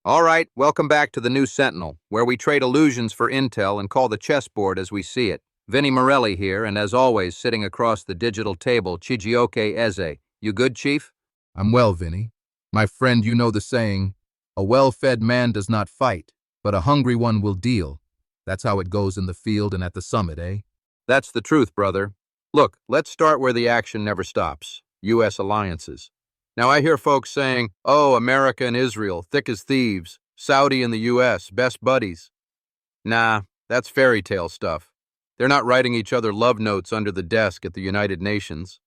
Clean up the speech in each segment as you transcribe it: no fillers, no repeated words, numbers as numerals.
All right, welcome back to the new Sentinel, where we trade illusions for intel and call the chessboard as we see it. Vinny Morelli here, and as always, sitting across the digital table, Chijioke Eze. You good, Chief? I'm well, Vinny. My friend, you know the saying, a well-fed man does not fight, but a hungry one will deal. That's how it goes in the field and at the summit, eh? That's the truth, brother. Look, let's start where the action never stops. U.S. alliances. Now I hear folks saying, oh, America and Israel, thick as thieves. Saudi and the U.S., best buddies. Nah, that's fairy tale stuff. They're not writing each other love notes under the desk at the United Nations.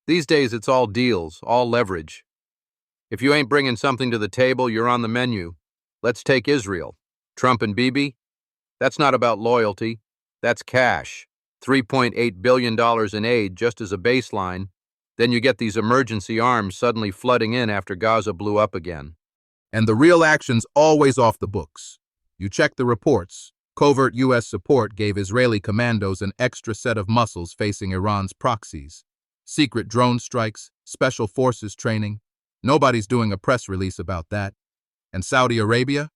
These days it's all deals, all leverage. If you ain't bringing something to the table, you're on the menu. Let's take Israel. Trump and Bibi? That's not about loyalty. That's cash. $3.8 billion in aid just as a baseline. Then you get these emergency arms suddenly flooding in after Gaza blew up again. And the real action's always off the books. You check the reports. Covert U.S. support gave Israeli commandos an extra set of muscles facing Iran's proxies. Secret drone strikes, special forces training. Nobody's doing a press release about that. And Saudi Arabia?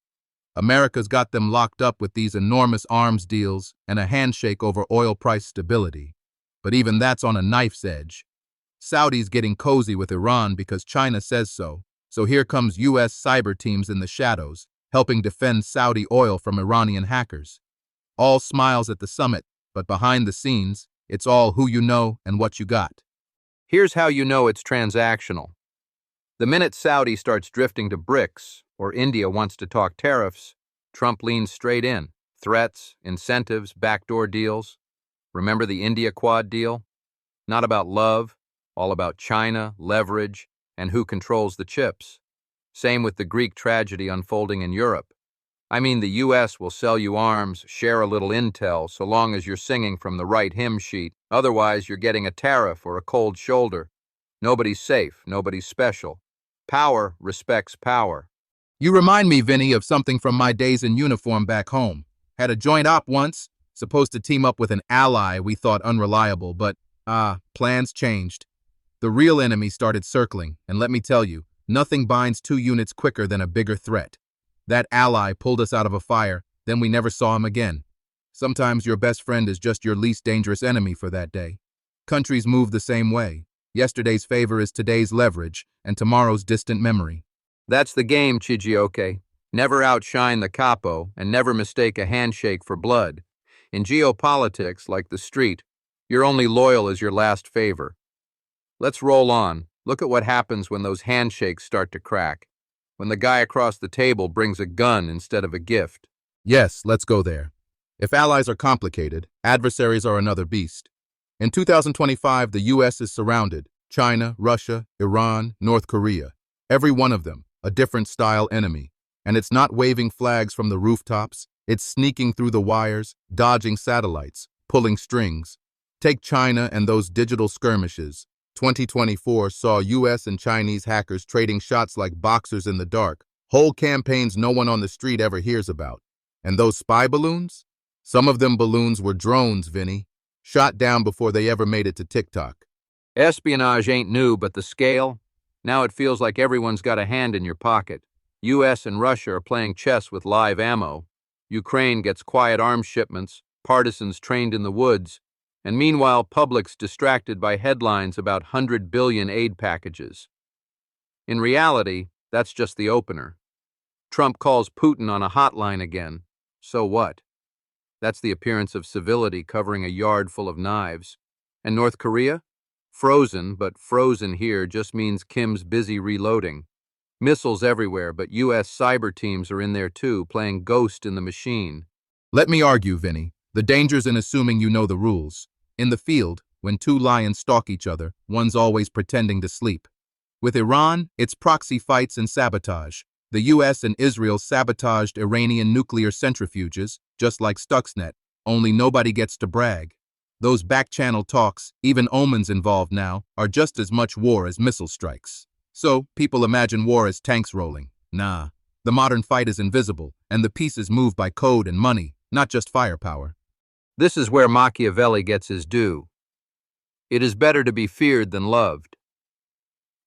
America's got them locked up with these enormous arms deals and a handshake over oil price stability. But even that's on a knife's edge. Saudi's getting cozy with Iran because China says so. So here comes U.S. cyber teams in the shadows, helping defend Saudi oil from Iranian hackers. All smiles at the summit, but behind the scenes, it's all who you know and what you got. Here's how you know it's transactional. The minute Saudi starts drifting to BRICS, or India wants to talk tariffs, Trump leans straight in. Threats, incentives, backdoor deals. Remember the India Quad deal? Not about love, all about China, leverage, and who controls the chips. Same with the Greek tragedy unfolding in Europe. I mean, the U.S. will sell you arms, share a little intel, so long as you're singing from the right hymn sheet. Otherwise, you're getting a tariff or a cold shoulder. Nobody's safe, nobody's special. Power respects power. You remind me, Vinny, of something from my days in uniform back home. Had a joint op once, supposed to team up with an ally we thought unreliable, but, plans changed. The real enemy started circling, and let me tell you, nothing binds two units quicker than a bigger threat. That ally pulled us out of a fire, then we never saw him again. Sometimes your best friend is just your least dangerous enemy for that day. Countries move the same way. Yesterday's favor is today's leverage, and tomorrow's distant memory. That's the game, Chijioke. Never outshine the capo, and never mistake a handshake for blood. In geopolitics, like the street, you're only loyal as your last favor. Let's roll on. Look at what happens when those handshakes start to crack. When the guy across the table brings a gun instead of a gift. Yes, let's go there. If allies are complicated, adversaries are another beast. In 2025, the U.S. is surrounded. China, Russia, Iran, North Korea. Every one of them, a different style enemy. And it's not waving flags from the rooftops. It's sneaking through the wires, dodging satellites, pulling strings. Take China and those digital skirmishes. 2024 saw U.S. and Chinese hackers trading shots like boxers in the dark. Whole campaigns no one on the street ever hears about. And those spy balloons? Some of them balloons were drones, Vinny. Shot down before they ever made it to TikTok. Espionage ain't new, but the scale? Now it feels like everyone's got a hand in your pocket. U.S. and Russia are playing chess with live ammo. Ukraine gets quiet arms shipments, partisans trained in the woods, and meanwhile public's distracted by headlines about 100 billion aid packages. In reality, that's just the opener. Trump calls Putin on a hotline again. So what? That's the appearance of civility covering a yard full of knives. And North Korea? Frozen, but frozen here just means Kim's busy reloading. Missiles everywhere, but U.S. cyber teams are in there too, playing ghost in the machine. Let me argue, Vinny. The danger's in assuming you know the rules. In the field, when two lions stalk each other, one's always pretending to sleep. With Iran, it's proxy fights and sabotage. The U.S. and Israel sabotaged Iranian nuclear centrifuges, just like Stuxnet, only nobody gets to brag. Those back-channel talks, even omens involved now, are just as much war as missile strikes. So, people imagine war as tanks rolling. Nah. The modern fight is invisible, and the pieces move by code and money, not just firepower. This is where Machiavelli gets his due. It is better to be feared than loved.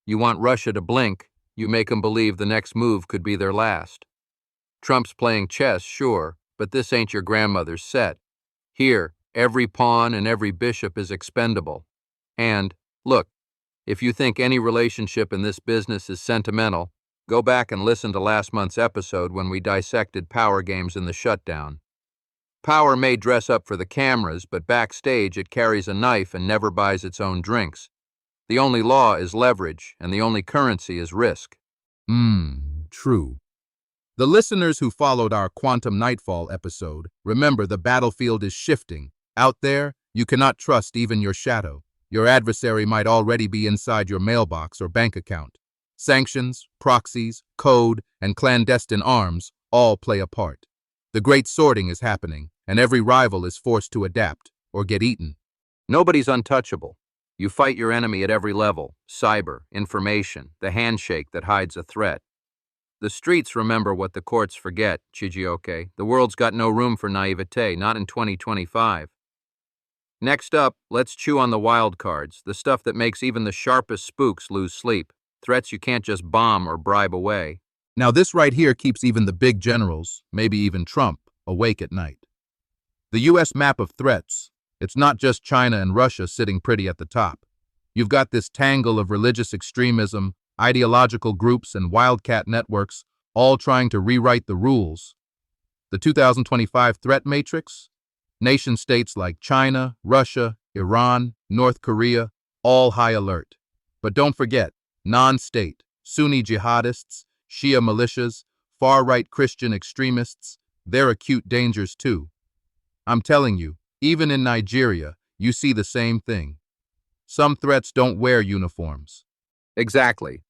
You want Russia to blink, you make them believe the next move could be their last. Trump's playing chess, sure, but this ain't your grandmother's set. Here, every pawn and every bishop is expendable. And, look, if you think any relationship in this business is sentimental, go back and listen to last month's episode when we dissected power games in the shutdown. Power may dress up for the cameras, but backstage it carries a knife and never buys its own drinks. The only law is leverage, and the only currency is risk. True. The listeners who followed our Quantum Nightfall episode remember the battlefield is shifting. Out there, you cannot trust even your shadow. Your adversary might already be inside your mailbox or bank account. Sanctions, proxies, code, and clandestine arms all play a part. The great sorting is happening, and every rival is forced to adapt or get eaten. Nobody's untouchable. You fight your enemy at every level: cyber, information, the handshake that hides a threat. The streets remember what the courts forget, Chijioke. The world's got no room for naivete, not in 2025. Next up, let's chew on the wild cards, the stuff that makes even the sharpest spooks lose sleep, threats you can't just bomb or bribe away. Now this right here keeps even the big generals, maybe even Trump, awake at night. The U.S. map of threats. It's not just China and Russia sitting pretty at the top. You've got this tangle of religious extremism, ideological groups, and wildcat networks, all trying to rewrite the rules. The 2025 threat matrix? Nation-states like China, Russia, Iran, North Korea, all high alert. But don't forget, non-state, Sunni jihadists, Shia militias, far-right Christian extremists, they're acute dangers too. I'm telling you, even in Nigeria, you see the same thing. Some threats don't wear uniforms. Exactly.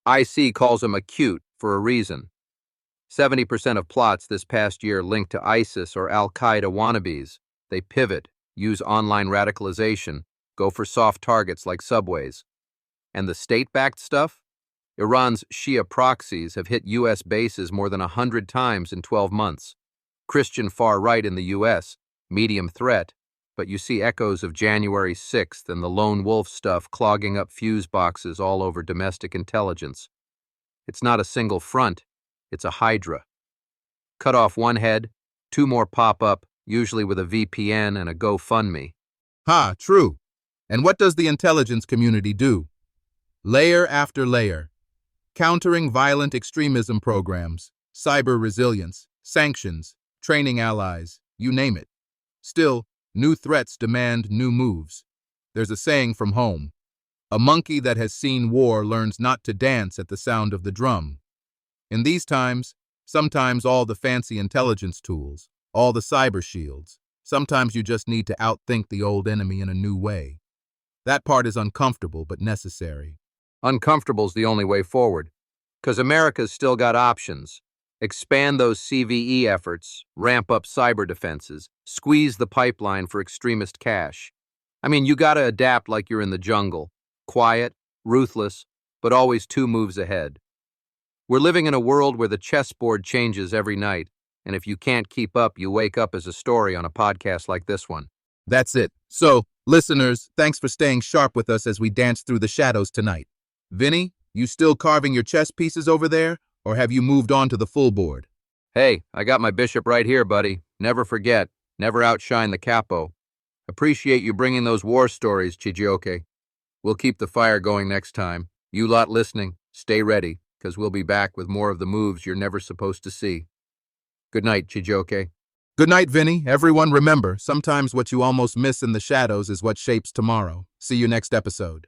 IC calls them acute for a reason. 70% of plots this past year linked to ISIS or Al-Qaeda wannabes. They pivot, use online radicalization, go for soft targets like subways. And the state-backed stuff? Iran's Shia proxies have hit U.S. bases more than 100 times in 12 months. Christian far-right in the U.S., medium threat, but you see echoes of January 6th and the lone wolf stuff clogging up fuse boxes all over domestic intelligence. It's not a single front, it's a hydra. Cut off one head, two more pop up, usually with a VPN and a GoFundMe. Ha, true. And what does the intelligence community do? Layer after layer. Countering violent extremism programs, cyber resilience, sanctions, training allies, you name it. Still, new threats demand new moves. There's a saying from home: a monkey that has seen war learns not to dance at the sound of the drum. In these times, sometimes all the fancy intelligence tools, all the cyber shields, sometimes you just need to outthink the old enemy in a new way. That part is uncomfortable but necessary. Uncomfortable's the only way forward, because America's still got options. Expand those CVE efforts, ramp up cyber defenses, squeeze the pipeline for extremist cash. I mean, you gotta adapt like you're in the jungle. Quiet, ruthless, but always 2 moves ahead. We're living in a world where the chessboard changes every night, and if you can't keep up, you wake up as a story on a podcast like this one. That's it. So, listeners, thanks for staying sharp with us as we dance through the shadows tonight. Vinny, you still carving your chess pieces over there, or have you moved on to the full board? Hey, I got my bishop right here, buddy. Never forget, never outshine the capo. Appreciate you bringing those war stories, Chijioke. We'll keep the fire going next time. You lot listening, stay ready, because we'll be back with more of the moves you're never supposed to see. Good night, Chijioke. Good night, Vinny. Everyone remember, sometimes what you almost miss in the shadows is what shapes tomorrow. See you next episode.